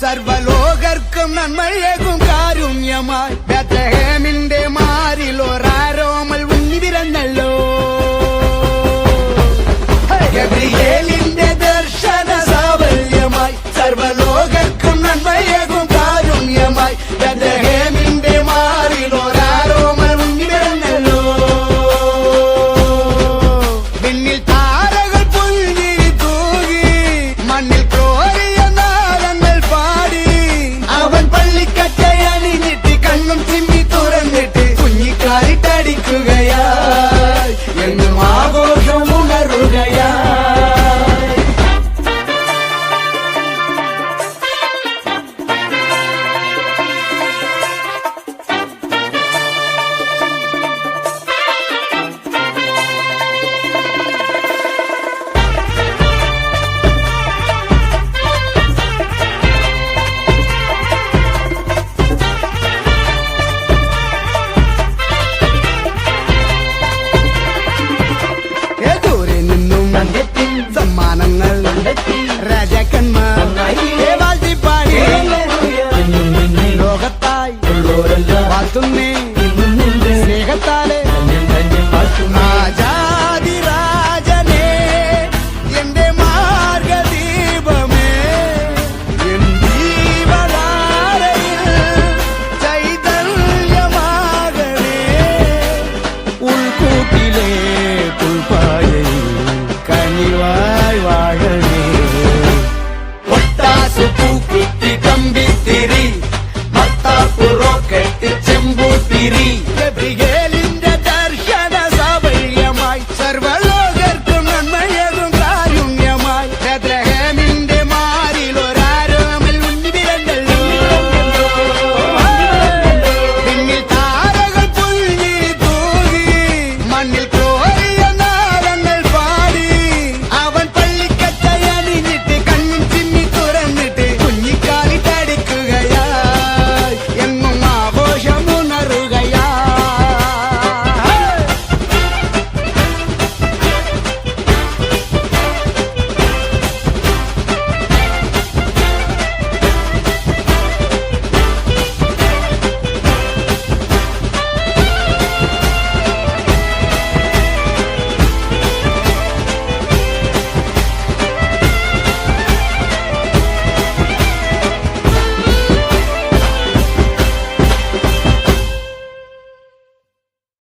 സർവലോകർക്കും നന്മയേകും കാരുണ്യമായി ബേത്ലഹേമിന്റെ മാറിലൊരാരോമൽ ഉണ്ണി പിറന്നല്ലോ. ഗബ്രിയേലിന്റെ ദർശന സാഫല്യമായി സർവലോകർക്കും നന്മയേകും കാരുണ്യമായി ബേത്ലഹേമിന്റെ മാറിലൊരാരോമൽ ഉണ്ണി പിറന്നല്ലോ. പിന്നിൽ താരകൾ പുൽകി തൂകി മണ്ണിൽ കോരിയ നാളങ്ങൾ പാടി അവൻ പള്ളിക്കറ്റയണിഞ്ഞിട്ട് കണ്ണും ചിമ്മി തുറന്നിട്ട് കുഞ്ഞിക്കാരിട്ടടിക്കുകയായി എന്നും ആഘോഷം ഉണരുകയായി. സമ്മാനങ്ങൾ രാജാക്കന്മാർ വാഴ്ത്തിപ്പാടി ലോകത്തായി വാഴ്ത്തുന്നേ സ്നേഹത്താലെ